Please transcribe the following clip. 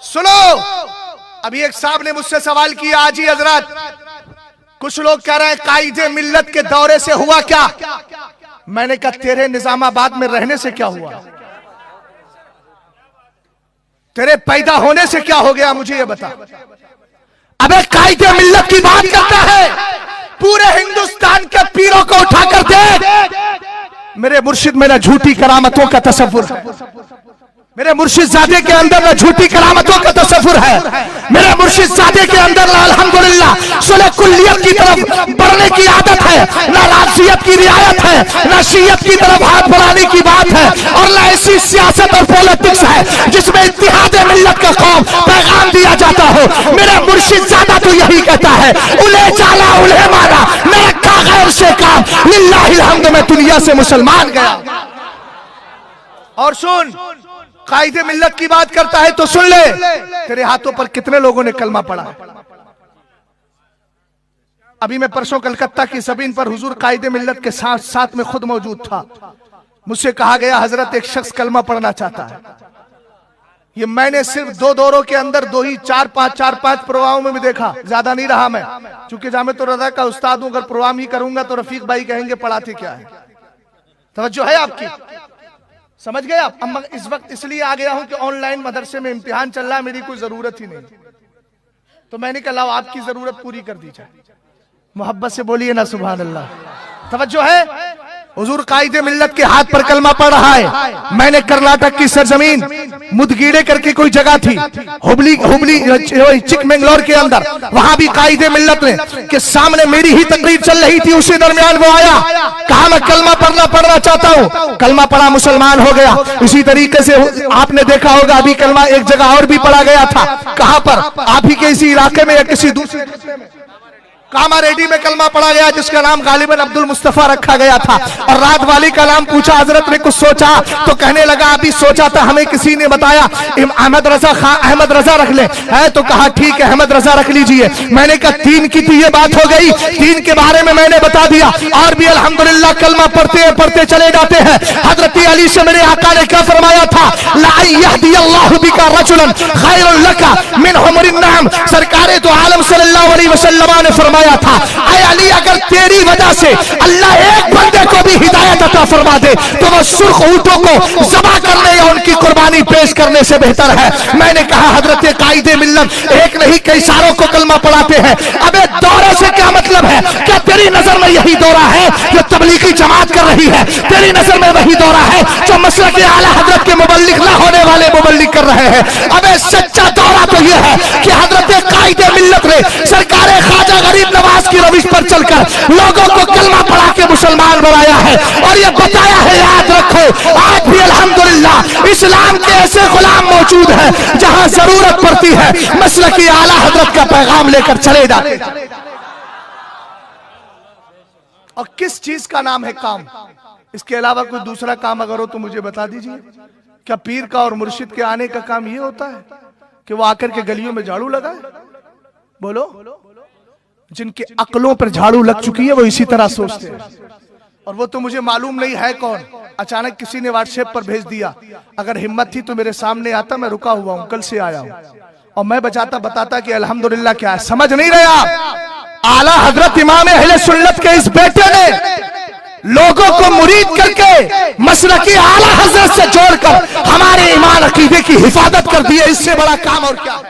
सुनो, अभी एक साहब ने मुझसे सवाल किया, आज ही हजरत, कुछ लोग कह रहे हैं कायदे मिल्लत के दौरे से हुआ क्या? मैंने कहा तेरे निजामाबाद में रहने से क्या हुआ, तेरे पैदा होने से क्या हो गया, मुझे ये बता। अबे कायदे मिल्लत की बात करता है, पूरे हिंदुस्तान के पीरों को उठाकर देख, मेरे मुर्शिद में ना झूठी करामतों का तसव्वुर है, मेरे मुर्शिद जादे के अंदर ना झूठी करामतों का तसव्वुर है, मेरे मुर्शिद जादे के अंदर ना अल्हम्दुलिल्लाह सुलह कुल्लियत की तरफ बढ़ने की आदत है, ना राशियत की रियायत है, ना शीयत की तरफ हाथ बढ़ाने की बात है, और ना ऐसी सियासत और पॉलिटिक्स है जिसमें इत्तिहाद मिल्लत का कौम पैगाम दिया जाता हो। मेरा मुर्शिद जादा तो यही कहता है, उन्हें चाला उन्हें मारा, न रखा गैर से काम, लिल्लाहिल हम्द, मैं दुनिया से मुसलमान गया। और सुन, कायदे मिल्लत की बात करता है तो सुन ले, तेरे हाथों पर कितने लोगों ने कलमा पढ़ा। अभी मैं परसों कलकत्ता की ज़मीन पर हुजूर कायदे मिल्लत के साथ साथ में खुद मौजूद था। मुझसे कहा गया हजरत एक शख्स कलमा पढ़ना चाहता है। ये मैंने सिर्फ 2 दौरों के अंदर 2 ही 4-5 प्रोग्रामों में भी देखा, ज्यादा नहीं रहा मैं, चूंकि जामे तो रजा का उस्ताद हूं, अगर प्रोग्राम ही करूंगा तो रफीक भाई कहेंगे पढ़ाते क्या है। तवज्जो है आपकी, समझ गए आप? अब इस वक्त इसलिए आ गया हूं कि ऑनलाइन मदरसे में इम्तिहान चल रहा है, मेरी कोई जरूरत ही नहीं, तो मैंने कहा लाओ आपकी जरूरत पूरी कर दी जाए। मोहब्बत से बोलिए ना सुभान अल्लाह। तवज्जो है, हुजूर कायदे मिल्लत के हाथ पर कलमा पढ़ रहा है। मैंने कर्नाटक की सरजमीन मुदगीड़े करके कोई जगह थी, हुबली चिकमंगलोर के अंदर, वहां भी कायदे मिल्लत में के सामने मेरी ही तकरीर चल रही थी। उसी दरमियान वो आया, कहा मैं कलमा पढ़ना चाहता हूँ। कलमा पढ़ा, मुसलमान हो गया। इसी तरीके से आपने देखा होगा अभी कलमा एक जगह और भी पढ़ा गया था। कहां पर? आप ही के इसी इलाके में या किसी दूसरे में कामारेड्डी में कलमा पढ़ा गया, जिसका नाम गालिबन अब्दुल मुस्तफा रखा गया था। और रात वाली का नाम पूछा, हजरत ने कुछ सोचा तो कहने लगा अभी सोचा था, हमें किसी ने बताया अहमद रजा खां अहमद रजा रख ले है, तो कहा ठीक है अहमद रजा रख लीजिए। मैंने कहा 3 की थी ये बात हो गई, 3 के बारे में मैंने बता दिया। और भी अल्हम्दुलिल्लाह कलमा पढ़ते चले जाते हैं। हजरत अली से मेरे आका ने क्या फरमाया था, ला यहदियल्लाहु बिका रजुलन खैरुल लका मिन हुमरिन नाम। सरकारे तो आलम सल्लल्लाहु अलैहि वसल्लम ने फरमाया था, ऐ अली अगर तेरी वजह से अल्लाह एक बंदे को भी हिदायत अता फरमा दे तो वो सुर्ख ऊंटों को ज़बा करने या उनकी कुर्बानी पेश करने से बेहतर है। मैंने कहा हजरत कायदे मिल्लत एक नहीं कई सारों को कलमा पढ़ाते हैं। अबे दौरे से क्या मतलब है? क्या तेरी नजर में यही दौरा है जो तबलीगी जमात कर रही है? तेरी नजर में वही दौरा है जो मसलक आला हजरत के मुबल्लिग ना होने वाले मुबल्लिग कर रहे हैं? अबे सच्चा दौरा तो यह है कि हजरत कायदे मिल्लत ने सरकारे ख्वाजा गरीब नवाज की रविश पर चलकर लोगों को कलमा पढ़ा के मुसलमान बनाया है। और ये बताया है, याद रखो आज भी अल्हम्दुलिल्लाह इस्लाम के ऐसे गुलाम मौजूद हैं जहां जरूरत पड़ती है मसलक आला हजरत का पैगाम लेकर चले जाते। और किस चीज का नाम है काम? इसके अलावा कोई दूसरा काम अगर हो तो मुझे बता दीजिए। क्या पीर का और मुर्शिद के आने का काम ये होता है कि वो आकर के गलियों में झाड़ू लगाए? बोलो, जिनके अक्लों पर झाड़ू लग चुकी है वो इसी तरह सोचते हैं। और वो तो मुझे मालूम नहीं है कौन, अचानक किसी ने व्हाट्सएप पर भेज दिया। अगर हिम्मत थी तो मेरे सामने आता, मैं रुका हुआ हूं, कल से आया हूं, और मैं बताता कि अल्हम्दुलिल्लाह क्या है। समझ नहीं रहे आप? आला हजरत इमाम अहले सुन्नत के इस बेटे ने लोगों को मुरीद करके मसलकी आला हजरत से जोड़कर हमारे ईमान अकीदे की हिफाजत कर दी है। इससे बड़ा काम और क्या?